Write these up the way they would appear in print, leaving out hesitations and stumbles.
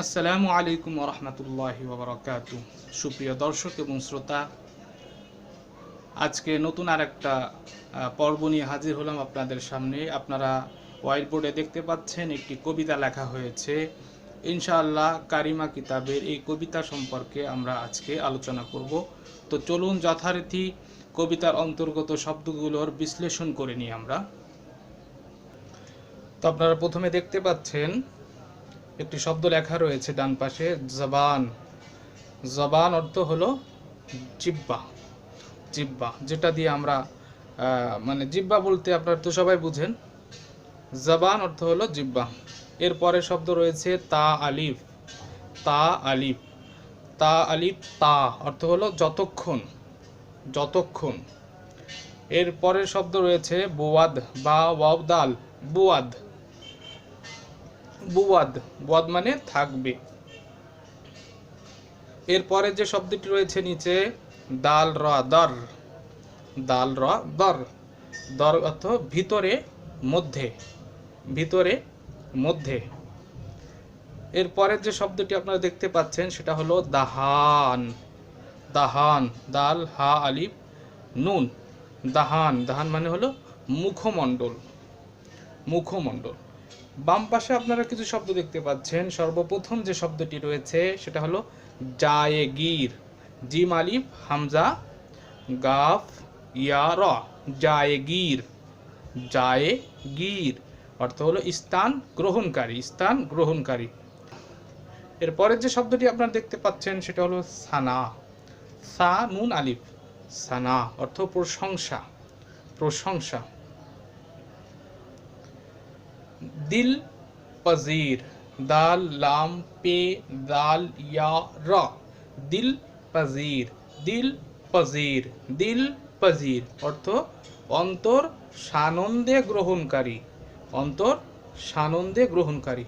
আসসালামু আলাইকুম ওয়া রাহমাতুল্লাহি ওয়া বারাকাতুহু। সুপ্রিয় দর্শক এবং শ্রোতা, আজকে নতুন আরেকটা পর্ব নিয়ে হাজির হলাম আপনাদের সামনে। আপনারা হোয়াইট বোর্ডে দেখতে পাচ্ছেন একটি কবিতা লেখা হয়েছে। ইনশাআল্লাহ কারিমা কিতাবের এই কবিতা সম্পর্কে আমরা আজকে আলোচনা করব। তো চলুন যথারীতি কবিতার অন্তর্গত শব্দগুলোর বিশ্লেষণ করে নিই আমরা। তো আপনারা প্রথমে দেখতে পাচ্ছেন একটি শব্দ লেখা রয়েছে ডান পাশে, জবান। জবান অর্থ হলো জিহ্বা। জিহ্বা, যেটা দিয়ে আমরা জিহ্বা বলতে আপনারা তো সবাই বুঝেন। জবান অর্থ হলো জিহ্বা। এরপরে শব্দ রয়েছে তা আলিফ। তা আলিফ। তা আলিফ তা অর্থ হলো যতক্ষণ। যতক্ষণ। এর পরের শব্দ রয়েছে বুয়াদ বা ওয়াও দাল। বুয়াদ। বুয়াদ। বুয়াদ মানে থাকবে। এরপরে যে শব্দটি রয়েছে নিচে, দাল র দর। দাল র দর। দর অর্থ ভিতরে, মধ্যে। ভিতরে, মধ্যে। এরপরের যে শব্দটি আপনারা দেখতে পাচ্ছেন সেটা হলো দাহান। দাহান। দাল হা আলিফ নুন। দাহান। দাহান মানে হলো মুখমণ্ডল। মুখমণ্ডল। বাম পাশে আপনারা কিছু শব্দ দেখতে পাচ্ছেন। সর্বপ্রথম যে শব্দটি রয়েছে সেটা হলো জায়েগীর। জিম আলিফ হামজা গাফ ইয়া র। জায়েগীর। জায়েগীর অর্থ হলো স্থান গ্রহণকারী। স্থান গ্রহণকারী। এরপরের যে শব্দটি আপনারা দেখতে পাচ্ছেন সেটা হলো সানা। সা নুন আলিফ। সানা অর্থ প্রশংসা। প্রশংসা। দিল পজির। দাল লাম পে দাল ইয়া র। দিল পজির। দিল পজির। দিল পজির অর্থ অন্তর সানন্দে গ্রহণকারী। অন্তর সানন্দে গ্রহণকারী।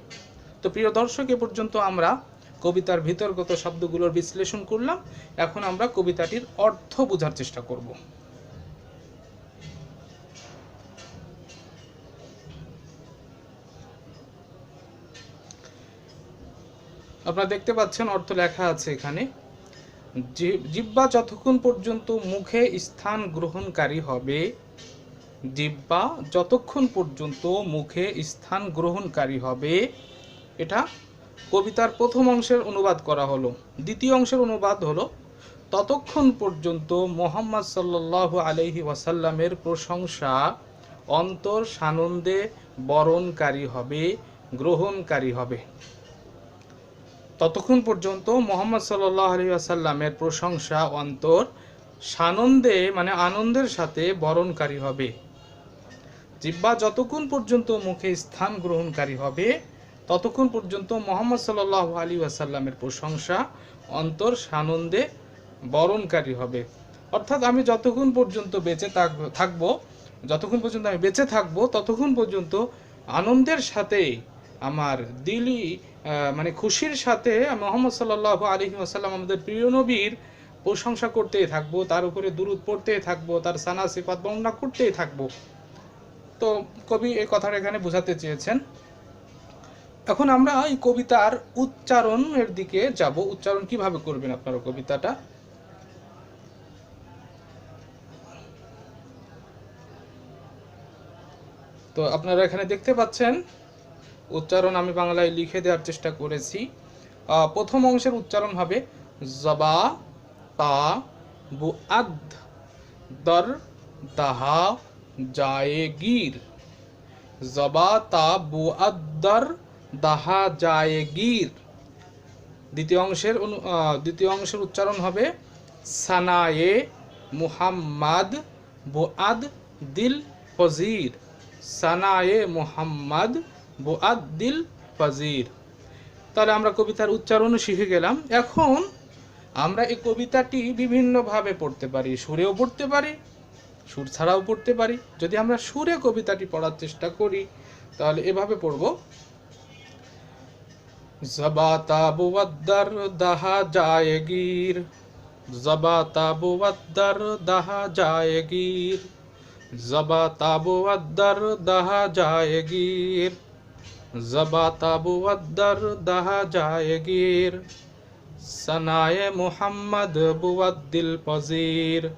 তো প্রিয় দর্শক, এ পর্যন্ত আমরা কবিতার ভিতরগত শব্দগুলোর বিশ্লেষণ করলাম। এখন আমরা কবিতাটির অর্থ বোঝার চেষ্টা করব। আপনারা দেখতে পাচ্ছেন অর্থ লেখা আছে এখানে। জিহ্বা যতক্ষণ পর্যন্ত মুখে স্থান গ্রহণকারী হবে। জিহ্বা যতক্ষণ পর্যন্ত মুখে স্থান গ্রহণকারী হবে। এটা কবিতার প্রথম অংশের অনুবাদ করা হলো। দ্বিতীয় অংশের অনুবাদ হলো, ততক্ষণ পর্যন্ত মুহাম্মদ সাল্লাল্লাহু আলাইহি ওয়াসাল্লামের প্রশংসা অন্তর সানন্দে বরণকারী হবে, গ্রহণকারী হবে। ততক্ষণ পর্যন্ত মুহাম্মদ সাল্লাল্লাহু আলাইহি ওয়াসাল্লামের প্রশংসা অন্তর সানন্দে আনন্দের সাথে বরণকারী হবে। জিহ্বা যতক্ষণ পর্যন্ত মুখে স্থান গ্রহণকারী হবে ততক্ষণ পর্যন্ত মুহাম্মদ সাল্লাল্লাহু আলাইহি ওয়াসাল্লামের প্রশংসা অন্তর সানন্দে বরণকারী হবে। অর্থাৎ আমি যতক্ষণ পর্যন্ত বেঁচে থাকবো, যতক্ষণ পর্যন্ত আমি বেঁচে থাকবো ততক্ষণ পর্যন্ত আনন্দের সাথে আমার দিলি খুশির সাথে মুহাম্মদ সাল্লাল্লাহু আলাইহি ওয়াসাল্লাম আমাদের প্রিয় নবীর প্রশংসা করতেই থাকবো, তার উপরে দুরূদ পড়তেই থাকবো, তার সানা সিফাত বর্ণনা করতেই থাকবো। তো কবি এই কথাটা এখানে বোঝাতে চেয়েছেন। এখন আমরা এই কবিতার উচ্চারণের দিকে যাব। উচ্চারণ কিভাবে করবেন আপনারা কবিতাটা? তো আপনারা এখানে দেখতে পাচ্ছেন উচ্চারণ আমি বাংলায় লিখে দেওয়ার চেষ্টা করেছি। প্রথম অংশের উচ্চারণ হবে জবা তা বুআদ দর দাহা জায়েগীর। জবা তা বুআদ দর দাহা জায়েগীর। দ্বিতীয় অংশের উচ্চারণ হবে সানায়ে মুহাম্মাদ বুআদ দিল ফজির। সানায়ে মুহাম্মাদ বুআদ দিল ফজির। তাহলে আমরা কবিতার উচ্চারণও শিখে গেলাম। এখন আমরা এই কবিতাটি বিভিন্নভাবে পড়তে পারি। সুরেও পড়তে পারি, সুর ছাড়াও পড়তে পারি। যদি আমরা সুরে কবিতাটি পড়ার চেষ্টা করি তাহলে এভাবে পড়ব। জবাতা বুয়াদ্দার দাহা জায়েগীর। জবাতা বুয়াদ্দার দাহা জায়েগীর। জবাতা বুয়াদ্দার দাহা জায়েগীর। ज़बा ताबुअद्दर दहा जाएगीर, सनाए मुहम्मद बुवद दिल पजीर,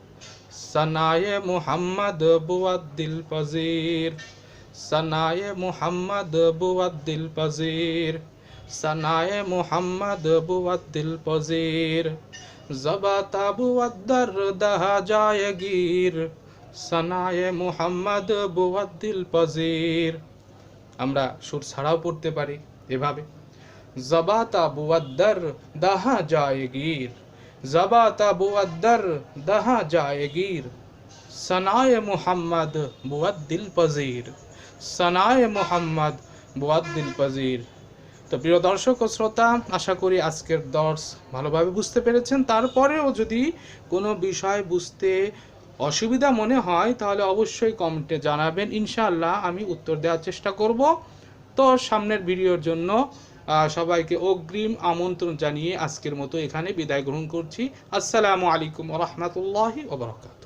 सनाए मुहम्मद बुवद दिल पजीर, सनाए मुहम्मद बुवद दिल पजीर, सनाए मुहम्मद बुवद दिल पजीर, ज़बा ताबुअद्दर दहा जाएगीर, सनाए मुहम्मद बुवद दिल पजीर। আমরা সুর ছাড়াও পড়তে পারি এভাবে, ज़बाता बुअद्दर दहा जाएगीर, ज़बाता बुअद्दर दहा जाएगीर, सनाए मुहम्मद बुअद दिल पजीर, सनाए मुहम्मद बुअद दिल पजीर। তো প্রিয় দর্শক ও শ্রোতা, আশা করি আজকের দর্স ভালোভাবে বুঝতে পেরেছেন। তারপরেও যদি কোনো বিষয় বুঝতে অসুবিধা মনে হয় তাহলে অবশ্যই কমেন্টে জানাবেন, ইনশাআল্লাহ আমি উত্তর দেওয়ার চেষ্টা করব। তো সামনের ভিডিওর জন্য সবাইকে অগ্রিম আমন্ত্রণ জানিয়ে আজকের মতো এখানে বিদায় গ্রহণ করছি। আসসালামু আলাইকুম ওয়া রাহমাতুল্লাহি ওয়া বারাকাতুহু।